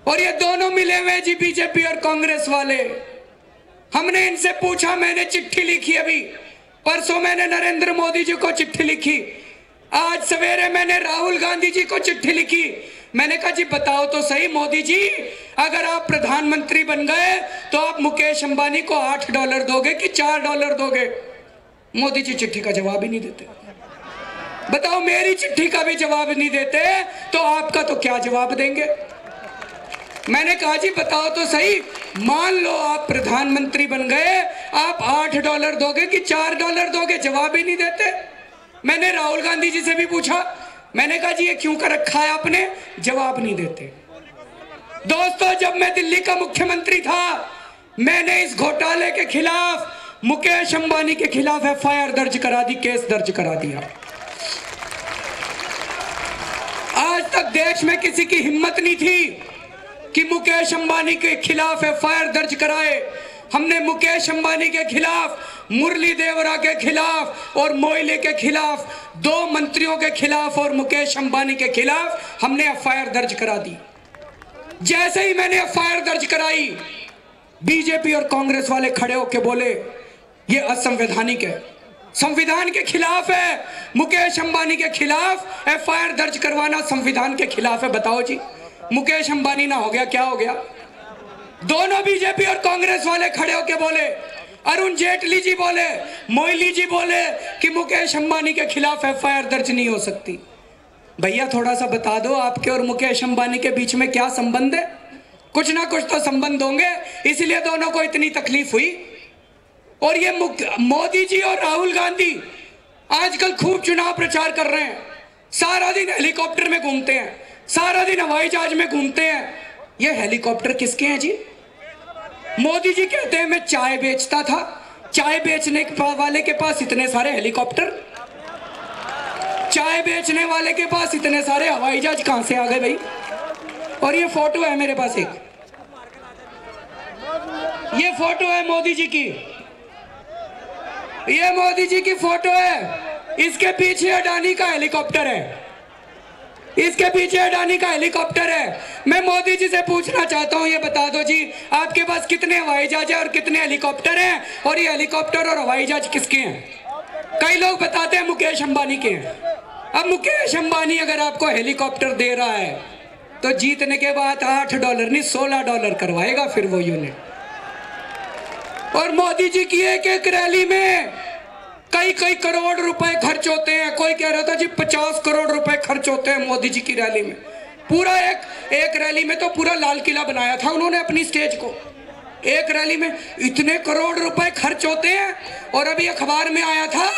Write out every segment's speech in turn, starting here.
और ये दोनों मिले हुए जी, बीजेपी और कांग्रेस वाले। हमने इनसे पूछा, मैंने चिट्ठी लिखी, अभी परसों मैंने नरेंद्र मोदी जी को चिट्ठी लिखी, आज सवेरे मैंने राहुल गांधी जी को चिट्ठी लिखी। मैंने कहा जी बताओ तो सही मोदी जी, अगर आप प्रधानमंत्री बन गए तो आप मुकेश अंबानी को $8 दोगे कि $4 दोगे? मोदी जी चिट्ठी का जवाब ही नहीं देते। बताओ, मेरी चिट्ठी का भी जवाब नहीं देते तो आपका तो क्या जवाब देंगे? मैंने कहा जी बताओ तो सही, मान लो आप प्रधानमंत्री बन गए, आप $8 दोगे कि $4 दोगे? जवाब ही नहीं देते। मैंने राहुल गांधी जी से भी पूछा, मैंने कहा जी ये क्यों कर रखा है आपने? जवाब नहीं देते। दोस्तों, जब मैं दिल्ली का मुख्यमंत्री था, मैंने इस घोटाले के खिलाफ, मुकेश अंबानी के खिलाफ FIR दर्ज करा दी, केस दर्ज करा दिया। आज तक देश में किसी की हिम्मत नहीं थी कि मुकेश अंबानी के खिलाफ FIR दर्ज कराए। हमने मुकेश अंबानी के खिलाफ, मुरली देवरा के खिलाफ और मोइले के खिलाफ, 2 मंत्रियों के खिलाफ और मुकेश अंबानी के खिलाफ हमने FIR दर्ज करा दी। जैसे ही मैंने FIR दर्ज कराई, बीजेपी और कांग्रेस वाले खड़े होकर बोले ये असंवैधानिक है, संविधान के खिलाफ है, मुकेश अंबानी के खिलाफ FIR दर्ज करवाना संविधान के खिलाफ है। बताओ जी, मुकेश अंबानी ना हो गया, क्या हो गया? दोनों बीजेपी और कांग्रेस वाले खड़े होकर बोले, अरुण जेटली जी बोले, मोइली जी बोले कि मुकेश अंबानी के खिलाफ FIR दर्ज नहीं हो सकती। भैया थोड़ा सा बता दो, आपके और मुकेश अंबानी के बीच में क्या संबंध है? कुछ ना कुछ तो संबंध होंगे, इसलिए दोनों को इतनी तकलीफ हुई। और ये मोदी जी और राहुल गांधी आजकल खूब चुनाव प्रचार कर रहे हैं, सारा दिन हेलीकॉप्टर में घूमते हैं, सारा दिन हवाई जहाज में घूमते हैं। ये हेलीकॉप्टर किसके हैं जी? मोदी जी कहते हैं मैं चाय बेचता था, चाय बेचने वाले के पास इतने सारे हेलीकॉप्टर, चाय बेचने वाले के पास इतने सारे हवाई जहाज कहां से आ गए भाई? और ये फोटो है मेरे पास एक, ये फोटो है मोदी जी की, ये मोदी जी की फोटो है। इसके पीछे अडानी का हेलीकॉप्टर है, इसके पीछे अडानी का हेलीकॉप्टर है। मैं मोदी जी से पूछना चाहता हूं, ये बता दो जी, आपके पास कितने हवाई जहाज है और कितने हेलीकॉप्टर हैं? और ये हेलीकॉप्टर और हवाई जहाज किसके हैं? कई लोग बताते हैं मुकेश अंबानी के हैं। अब मुकेश अंबानी अगर आपको हेलीकॉप्टर दे रहा है तो जीतने के बाद $8 नहीं $16 करवाएगा फिर वो यूनिट। और मोदी जी की एक रैली में कई करोड़ रुपए खर्च होते हैं। कोई कह रहा था जी 50 करोड़ रुपए खर्च होते हैं मोदी जी की रैली में। पूरा एक रैली में तो पूरा लाल किला बनाया था उन्होंने अपनी स्टेज को। एक रैली में इतने करोड़ रुपए खर्च होते हैं। और अभी अखबार में आया था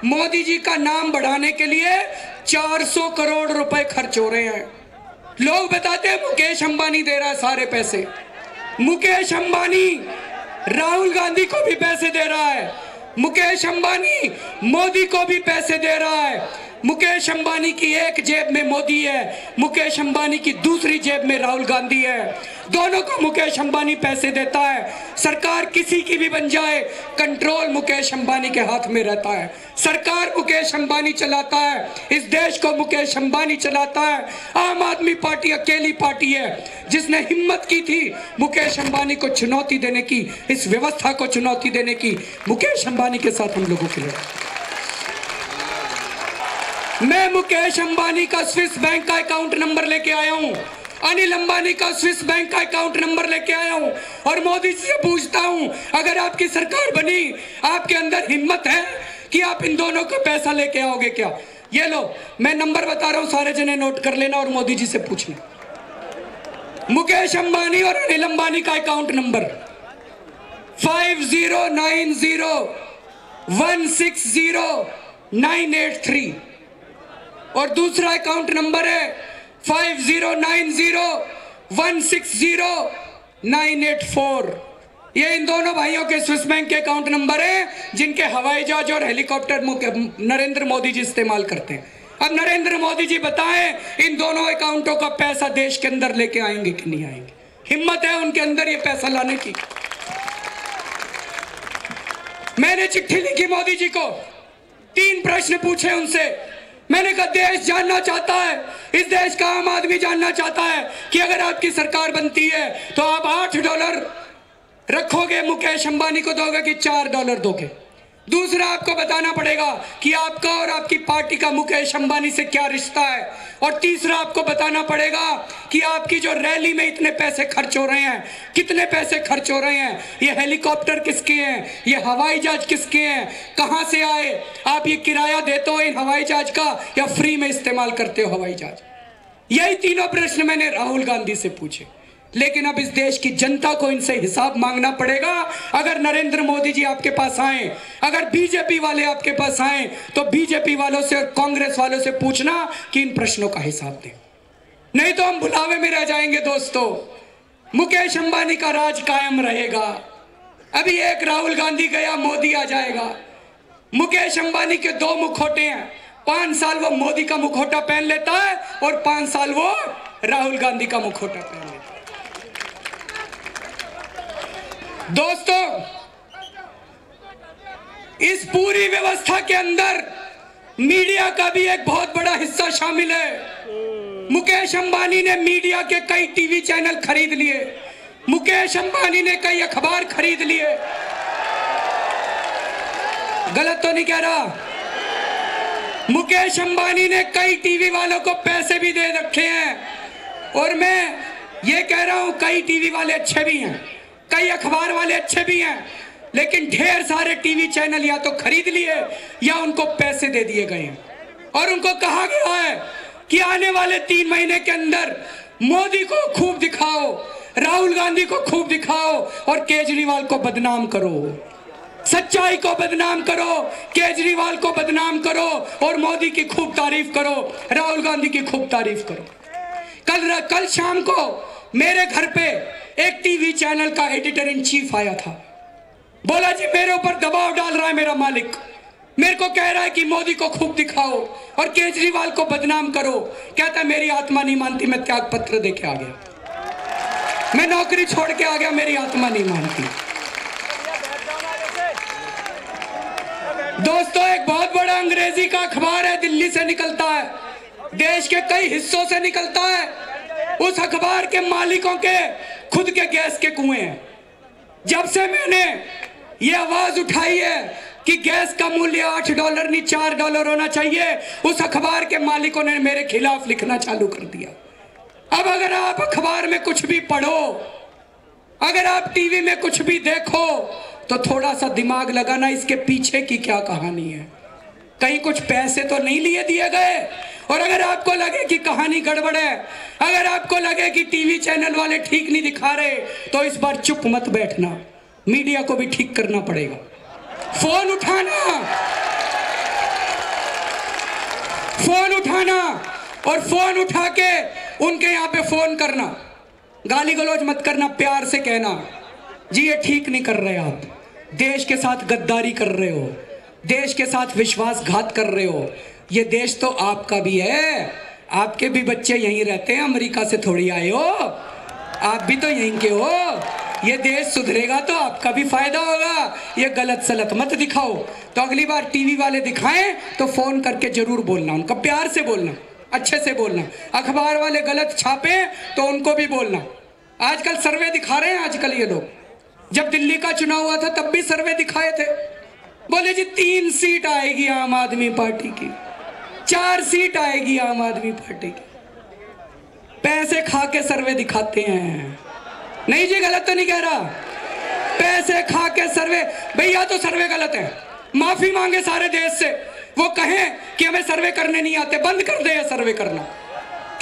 मोदी जी का नाम बढ़ाने के लिए 400 करोड़ रुपए खर्च हो रहे हैं। लोग बताते हैं मुकेश अंबानी दे रहा है सारे पैसे। मुकेश अंबानी राहुल गांधी को भी पैसे दे रहा है, मुकेश अंबानी मोदी को भी पैसे दे रहा है। मुकेश अंबानी की एक जेब में मोदी है, मुकेश अंबानी की दूसरी जेब में राहुल गांधी है। दोनों को मुकेश अंबानी पैसे देता है। सरकार किसी की भी बन जाए, कंट्रोल मुकेश अंबानी के हाथ में रहता है। सरकार मुकेश अंबानी चलाता है, इस देश को मुकेश अंबानी चलाता है। आम आदमी पार्टी अकेली पार्टी है जिसने हिम्मत की थी मुकेश अंबानी को चुनौती देने की, इस व्यवस्था को चुनौती देने की। मुकेश अंबानी के साथ हम लोगों के लिए मैं मुकेश अंबानी का स्विस बैंक का अकाउंट नंबर लेके आया हूं, अनिल अंबानी का स्विस बैंक का अकाउंट नंबर लेके आया हूं और मोदी जी से पूछता हूं, अगर आपकी सरकार बनी, आपके अंदर हिम्मत है कि आप इन दोनों को पैसा लेके आओगे क्या? ये लो, मैं नंबर बता रहा हूं, सारे जने नोट कर लेना और मोदी जी से पूछना। मुकेश अंबानी और अनिल अंबानी का अकाउंट नंबर 5090160983 और दूसरा अकाउंट नंबर है 5090160984। ये इन दोनों भाइयों के स्विस बैंक के अकाउंट नंबर है जिनके हवाई जहाज और हेलीकॉप्टर नरेंद्र मोदी जी इस्तेमाल करते हैं। अब नरेंद्र मोदी जी बताएं, इन दोनों अकाउंटों का पैसा देश के अंदर लेके आएंगे कि नहीं आएंगे? हिम्मत है उनके अंदर ये पैसा लाने की? मैंने चिट्ठी लिखी मोदी जी को, 3 प्रश्न पूछे उनसे। मैंने कहा देश जानना चाहता है, इस देश का आम आदमी जानना चाहता है कि अगर आपकी सरकार बनती है तो आप $8 रखोगे, मुकेश अंबानी को दोगे कि $4 दोगे। दूसरा, आपको बताना पड़ेगा कि आपका और आपकी पार्टी का मुकेश अंबानी से क्या रिश्ता है। और तीसरा, आपको बताना पड़ेगा कि आपकी जो रैली में इतने पैसे खर्च हो रहे हैं, कितने पैसे खर्च हो रहे हैं, ये हेलीकॉप्टर किसके हैं, ये हवाई जहाज किसके हैं, कहां से आए, आप ये किराया देते हो इन हवाई जहाज का या फ्री में इस्तेमाल करते हो हवाई जहाज। यही तीनों प्रश्न मैंने राहुल गांधी से पूछे, लेकिन अब इस देश की जनता को इनसे हिसाब मांगना पड़ेगा। अगर नरेंद्र मोदी जी आपके पास आए, अगर बीजेपी वाले आपके पास आए, तो बीजेपी वालों से और कांग्रेस वालों से पूछना कि इन प्रश्नों का हिसाब दें, नहीं तो हम भुलावे में रह जाएंगे। दोस्तों, मुकेश अंबानी का राज कायम रहेगा। अभी एक राहुल गांधी गया, मोदी आ जाएगा। मुकेश अंबानी के 2 मुखौटे हैं, 5 साल वो मोदी का मुखौटा पहन लेता है और 5 साल वो राहुल गांधी का मुखौटा पहन लेता है। दोस्तों, इस पूरी व्यवस्था के अंदर मीडिया का भी एक बहुत बड़ा हिस्सा शामिल है। मुकेश अंबानी ने मीडिया के कई टीवी चैनल खरीद लिए, मुकेश अंबानी ने कई अखबार खरीद लिए। गलत तो नहीं कह रहा? मुकेश अंबानी ने कई टीवी वालों को पैसे भी दे रखे हैं। और मैं ये कह रहा हूं, कई टीवी वाले अच्छे भी हैं, कई अखबार वाले अच्छे भी हैं, लेकिन ढेर सारे टीवी चैनल या तो खरीद लिए या उनको पैसे दे दिए गए हैं। और उनको कहा गया है कि आने वाले 3 महीने के अंदर मोदी को खूब दिखाओ, राहुल गांधी को खूब दिखाओ और केजरीवाल को बदनाम करो, सच्चाई को बदनाम करो, केजरीवाल को बदनाम करो और मोदी की खूब तारीफ करो, राहुल गांधी की खूब तारीफ करो। कल शाम को मेरे घर पे एक टीवी चैनल का एडिटर इन चीफ आया था, बोला जी मेरे ऊपर दबाव डाल रहा है मेरा मालिक, मेरे को कह रहा है कि मोदी को खूब दिखाओ और केजरीवाल को बदनाम करो। कहता मेरी आत्मा नहीं मानती, मैं त्याग पत्र देके आ गया, मैं नौकरी छोड़ के आ गया, मेरी आत्मा नहीं मानती। दोस्तों, एक बहुत बड़ा अंग्रेजी का अखबार है, दिल्ली से निकलता है, देश के कई हिस्सों से निकलता है। उस अखबार के मालिकों के खुद के गैस के कुएं हैं। जब से मैंने ये आवाज उठाई है कि गैस का मूल्य $8 नहीं $4 होना चाहिए, उस अखबार के मालिकों ने मेरे खिलाफ लिखना चालू कर दिया। अब अगर आप अखबार में कुछ भी पढ़ो, अगर आप टीवी में कुछ भी देखो, तो थोड़ा सा दिमाग लगाना इसके पीछे की क्या कहानी है। कहीं कुछ पैसे तो नहीं लिए दिए गए। और अगर आपको लगे कि कहानी गड़बड़ है, अगर आपको लगे कि टीवी चैनल वाले ठीक नहीं दिखा रहे, तो इस बार चुप मत बैठना, मीडिया को भी ठीक करना पड़ेगा। फोन उठाना और फोन उठा के उनके यहाँ पे फोन करना, गाली गलौज मत करना, प्यार से कहना जी ये ठीक नहीं कर रहे, आप देश के साथ गद्दारी कर रहे हो, देश के साथ विश्वासघात कर रहे हो। ये देश तो आपका भी है, आपके भी बच्चे यहीं रहते हैं, अमेरिका से थोड़ी आए हो, आप भी तो यहीं के हो। ये देश सुधरेगा तो आपका भी फायदा होगा। ये गलत सलत मत दिखाओ। तो अगली बार टीवी वाले दिखाएं तो फोन करके जरूर बोलना, उनका प्यार से बोलना, अच्छे से बोलना। अखबार वाले गलत छापे तो उनको भी बोलना। आजकल सर्वे दिखा रहे हैं, आजकल ये लोग, जब दिल्ली का चुनाव हुआ था तब भी सर्वे दिखाए थे, बोले जी 3 सीट आएगी आम आदमी पार्टी की, 4 सीट आएगी आम आदमी पार्टी की। पैसे खा के सर्वे दिखाते हैं। नहीं जी, गलत तो नहीं कह रहा, पैसे खा के सर्वे। भैया तो सर्वे गलत है, माफी मांगे सारे देश से, वो कहें कि हमें सर्वे करने नहीं आते, बंद कर दे सर्वे करना,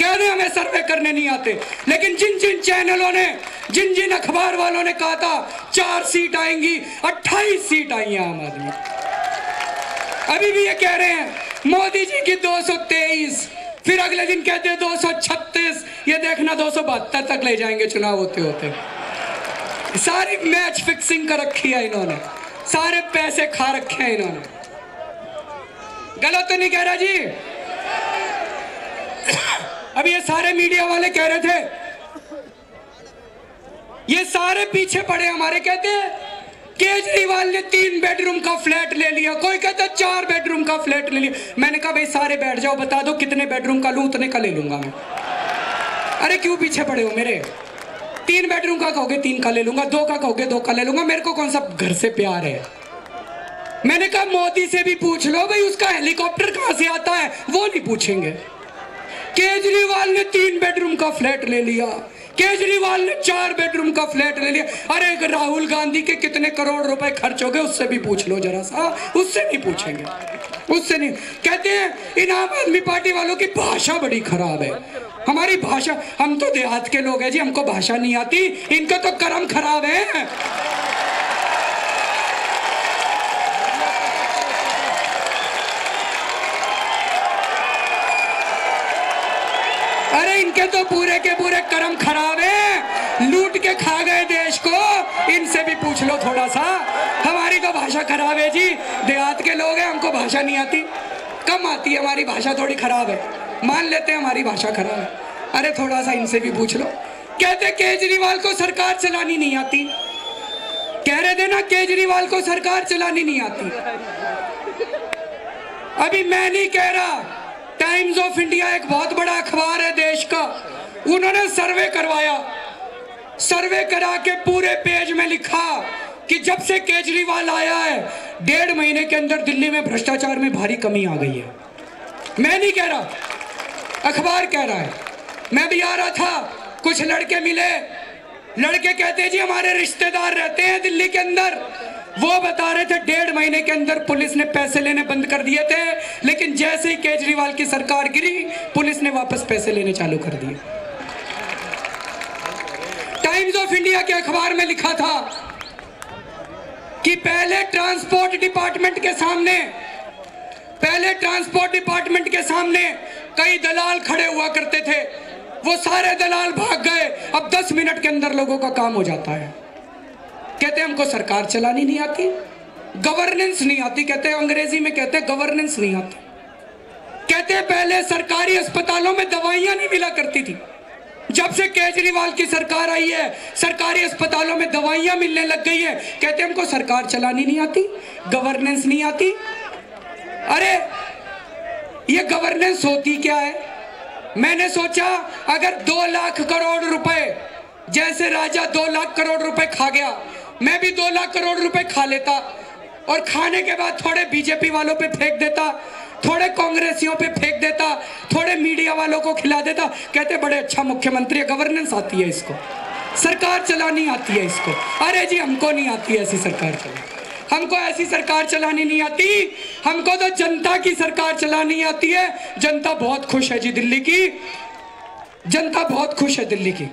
कह दे हमें सर्वे करने नहीं आते। लेकिन जिन जिन चैनलों ने, जिन जिन अखबार वालों ने कहा था 4 सीट आएंगी, 28 सीट आई है आम आदमी। अभी भी ये कह रहे हैं मोदी जी की 223, फिर अगले दिन कहते हैं 236, ये देखना 272 तक ले जाएंगे चुनाव होते होते। सारी मैच फिक्सिंग कर रखी है इन्होंने, सारे पैसे खा रखे हैं इन्होंने। गलत तो नहीं कह रहा जी। अभी ये सारे मीडिया वाले कह रहे थे, ये सारे पीछे पड़े हमारे, कहते हैं केजरीवाल ने 3 बेडरूम का फ्लैट ले लिया, कोई कहता 4 बेडरूम का फ्लैट ले लिया। मैंने कहा भाई सारे बैठ जाओ, बता दो कितने बेडरूम का लूं, उतने का ले लूंगा मैं। अरे क्यों पीछे पड़े हो मेरे? 3 बेडरूम का कहोगे 3 का ले लूंगा, 2 का कहोगे 2 का ले लूंगा। मेरे को कौन सा घर से प्यार है? मैंने कहा मोदी से भी पूछ लो भाई उसका हेलीकॉप्टर कहां से आता है, वो नहीं पूछेंगे। केजरीवाल ने 3 बेडरूम का फ्लैट ले लिया, केजरीवाल ने 4 बेडरूम का फ्लैट ले लिया। अरे राहुल गांधी के कितने करोड़ रुपए खर्च हो गए उससे भी पूछ लो जरा सा, उससे नहीं पूछेंगे, उससे नहीं। कहते हैं इन आम आदमी पार्टी वालों की भाषा बड़ी खराब है। हमारी भाषा, हम तो देहात के लोग हैं जी, हमको भाषा नहीं आती, इनका तो कर्म खराब है। अरे इनके तो पूरे के पूरे कर्म खराब है, लूट के खा गए देश को। इनसे भी पूछ लो थोड़ा सा, हमारी तो भाषा खराब है जी, देहात के लोग हैं, हमको भाषा नहीं आती, कम आती है, हमारी भाषा थोड़ी खराब है, मान लेते हैं हमारी भाषा खराब है। अरे थोड़ा सा इनसे भी पूछ लो। कहते केजरीवाल को सरकार चलानी नहीं आती, कह रहे थे ना केजरीवाल को सरकार चलानी नहीं आती। अभी मैं नहीं कह रहा, टाइम्स ऑफ इंडिया एक बहुत बड़ा अखबार है देश का, उन्होंने सर्वे करवाया, सर्वे करा के पूरे पेज में लिखा कि जब से केजरीवाल आया है 1.5 महीने के अंदर दिल्ली में भ्रष्टाचार में भारी कमी आ गई है। मैं नहीं कह रहा, अखबार कह रहा है। मैं भी आ रहा था, कुछ लड़के मिले, लड़के कहते जी हमारे रिश्तेदार रहते हैं दिल्ली के अंदर, वो बता रहे थे 1.5 महीने के अंदर पुलिस ने पैसे लेने बंद कर दिए थे, लेकिन जैसे ही केजरीवाल की सरकार गिरी पुलिस ने वापस पैसे लेने चालू कर दिए। टाइम्स ऑफ इंडिया के अखबार में लिखा था कि पहले ट्रांसपोर्ट डिपार्टमेंट के सामने कई दलाल खड़े हुआ करते थे, वो सारे दलाल भाग गए, अब 10 मिनट के अंदर लोगों का काम हो जाता है। कहते हमको सरकार चलानी नहीं आती, गवर्नेंस नहीं आती, कहते अंग्रेजी में कहते गवर्नेंस नहीं आती। कहते पहले सरकारी अस्पतालों में दवाइयां नहीं मिला करती थी, जब से केजरीवाल की सरकार आई है सरकारी अस्पतालों में दवाइयां मिलने लग गई है। कहते हमको सरकार चलानी नहीं आती, गवर्नेंस नहीं आती। अरे ये गवर्नेंस होती क्या है? मैंने सोचा अगर 2 लाख करोड़ रुपए, जैसे राजा 2 लाख करोड़ रुपए खा गया, मैं भी 2 लाख करोड़ रुपए खा लेता और खाने के बाद थोड़े बीजेपी वालों पे फेंक देता, थोड़े कांग्रेसियों पे फेंक देता, थोड़े मीडिया वालों को खिला देता। कहते बड़े अच्छा मुख्यमंत्री है, गवर्नेंस आती है इसको, सरकार चलानी आती है इसको। अरे जी हमको नहीं आती ऐसी सरकार चलानी, हमको ऐसी सरकार चलानी नहीं आती, हमको तो जनता की सरकार चलानी आती है। जनता बहुत खुश है जी दिल्ली की, जनता बहुत खुश है दिल्ली की।